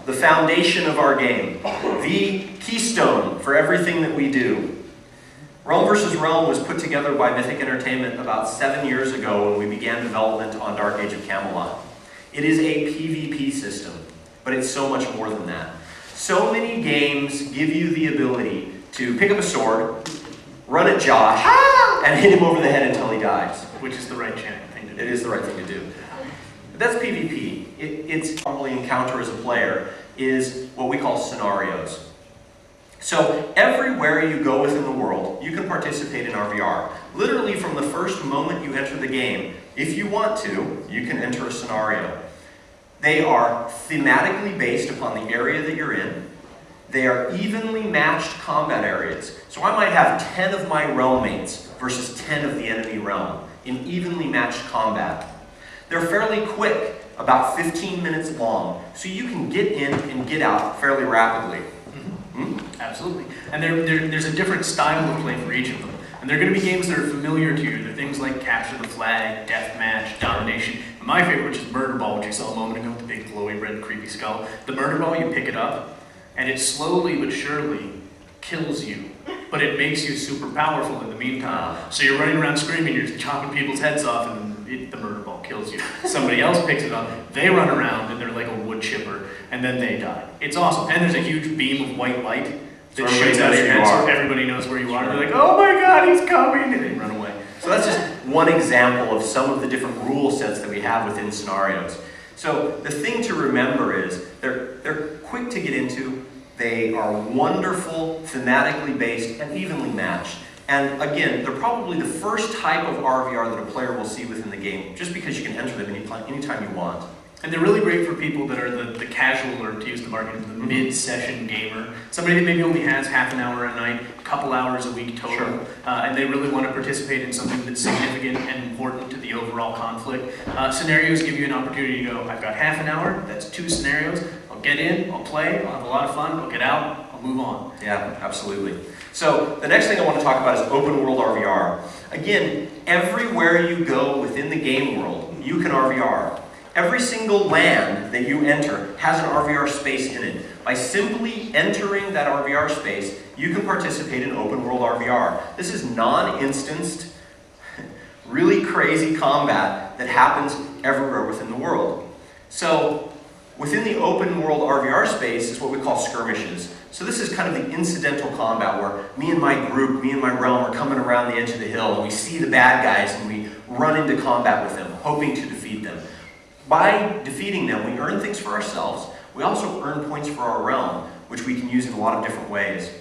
The foundation of our game, the keystone for everything that we do. Realm vs. Realm was put together by Mythic Entertainment about 7 years ago when we began development on Dark Age of Camelot. It is a PvP system, but it's so much more than that. So many games give you the ability to pick up a sword, run at Josh, and hit him over the head until he dies. Which is the right thing to do. It is the right thing to do. But that's PvP. It's probably encounter as a player is what we call scenarios. So everywhere you go within the world, you can participate in RVR. Literally from the first moment you enter the game, if you want to, you can enter a scenario. They are thematically based upon the area that you're in. They are evenly matched combat areas. So I might have 10 of my realm mates versus 10 of the enemy realm in evenly matched combat. They're fairly quick, about 15 minutes long, so you can get in and get out fairly rapidly. Absolutely. And there's a different style of play for each of them. And they're going to be games that are familiar to you. They're things like Capture the Flag, Deathmatch, Domination. And my favorite, which is Murder Ball, which you saw a moment ago with the big glowy red creepy skull. The Murder Ball, you pick it up, and it slowly but surely kills you. But it makes you super powerful in the meantime. So you're running around screaming, you're chopping people's heads off, and the Murder Ball kills you. Somebody else picks it up, they run around, and they're like a wood chipper, and then they die. It's awesome. And there's a huge beam of white light that shoots out of your head so everybody knows where you are. They're like, oh my god, he's coming! And they run away. So that's just one example of some of the different rule sets that we have within scenarios. So the thing to remember is they're quick to get into, they are wonderful, thematically based, and evenly matched. And again, they're probably the first type of RVR that a player will see within the game, just because you can enter them anytime you want. And they're really great for people that are the casual, or to use the marketing, the mid-session gamer. Somebody that maybe only has half an hour a night, a couple hours a week total, sure. And they really want to participate in something that's significant and important to the overall conflict. Scenarios give you an opportunity to go, I've got half an hour, that's 2 scenarios, I'll get in, I'll play, I'll have a lot of fun, I'll get out, I'll move on. Yeah, absolutely. So the next thing I want to talk about is open world RVR. Again, everywhere you go within the game world, you can RVR. Every single land that you enter has an RVR space in it. By simply entering that RVR space, you can participate in open world RVR. This is non-instanced, really crazy combat that happens everywhere within the world. So within the open world RVR space is what we call skirmishes. So this is kind of the incidental combat where me and my group, me and my realm are coming around the edge of the hill and we see the bad guys and we run into combat with them, hoping to defeat them. By defeating them, we earn things for ourselves. We also earn points for our realm, which we can use in a lot of different ways.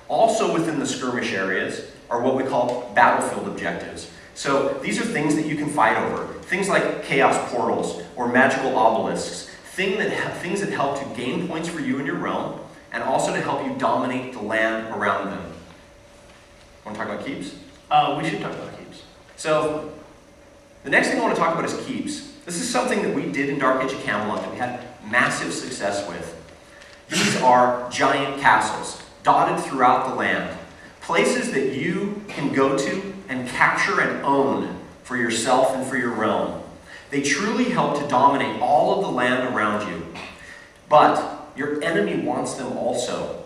Also within the skirmish areas are what we call battlefield objectives. So these are things that you can fight over. Things like chaos portals or magical obelisks. Things that help to gain points for you and your realm, and also to help you dominate the land around them. Want to talk about keeps? We should talk about keeps. So the next thing I want to talk about is keeps. This is something that we did in Dark Age of Camelot that we had massive success with. These are giant castles, dotted throughout the land. Places that you can go to and capture and own for yourself and for your realm. They truly help to dominate all of the land around you. But your enemy wants them also.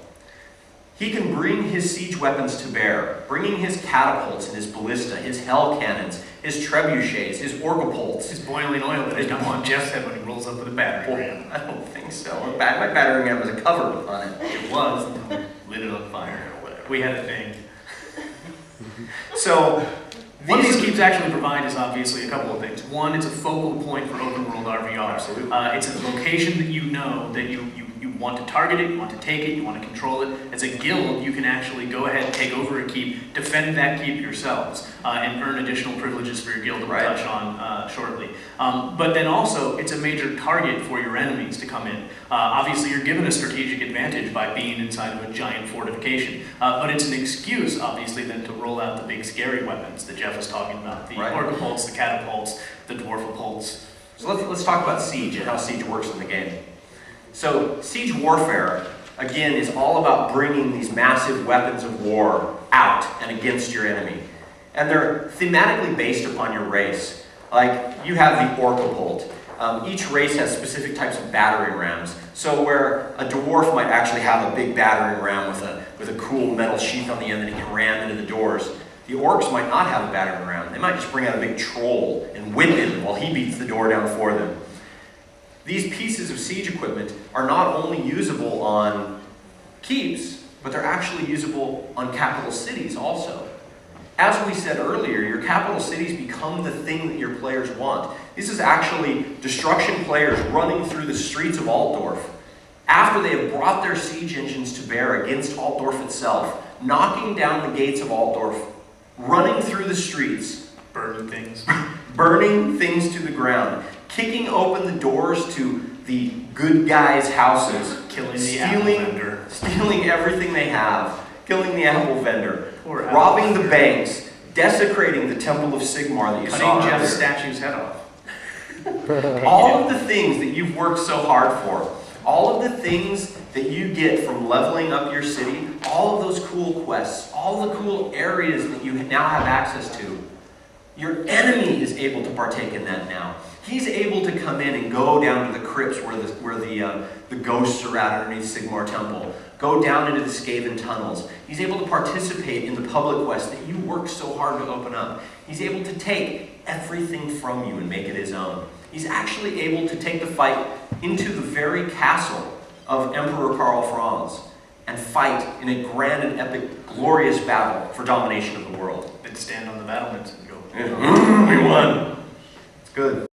He can bring his siege weapons to bear, bringing his catapults and his ballista, his hell cannons, his trebuchets, his orgopults. His boiling oil that I dump on Jeff's head when he rolls up with a battering ram. I don't think so. My battering ram was a cover on it. It was until we lit it on fire or whatever. We had a thing. So, what these keeps actually provide is obviously a couple of things. One, it's a focal point for open world RVR. Absolutely. It's a location that you know that you want to target it, you want to take it, you want to control it. As a guild, you can actually go ahead and take over a keep, defend that keep yourselves, and earn additional privileges for your guild that we'll touch on shortly. But then also, it's a major target for your enemies to come in. Obviously, you're given a strategic advantage by being inside of a giant fortification, but it's an excuse, obviously, then to roll out the big scary weapons that Jeff was talking about. The orgopults, the catapults, the dwarfapults. So let's talk about siege and how siege works in the game. So siege warfare, again, is all about bringing these massive weapons of war out and against your enemy. And they're thematically based upon your race. Like, you have the orcopult. Each race has specific types of battering rams. So where a dwarf might actually have a big battering ram with a cool metal sheath on the end that he can ram into the doors, the orcs might not have a battering ram. They might just bring out a big troll and whip him while he beats the door down for them. These pieces of siege equipment are not only usable on keeps, but they're actually usable on capital cities also. As we said earlier, your capital cities become the thing that your players want. This is actually destruction players running through the streets of Altdorf after they have brought their siege engines to bear against Altdorf itself, knocking down the gates of Altdorf, running through the streets, Burning things. burning things to the ground, kicking open the doors to the good guys' houses, Killing the apple vendor. stealing everything they have, killing the apple vendor, Poor apple robbing the vendor. banks, desecrating the Temple of Sigmar that you saw Cutting Jeff's earlier. statue's head off. All of the things that you've worked so hard for, all of the things that you get from leveling up your city, all of those cool quests, all the cool areas that you now have access to, your enemy is able to partake in that now. He's able to come in and go down to the crypts where the ghosts are at underneath Sigmar Temple, go down into the Skaven tunnels. He's able to participate in the public quest that you worked so hard to open up. He's able to take everything from you and make it his own. He's actually able to take the fight into the very castle of Emperor Karl Franz and fight in a grand and epic, glorious battle for domination of the world. Then stand on the battlements and go. We won. It's good.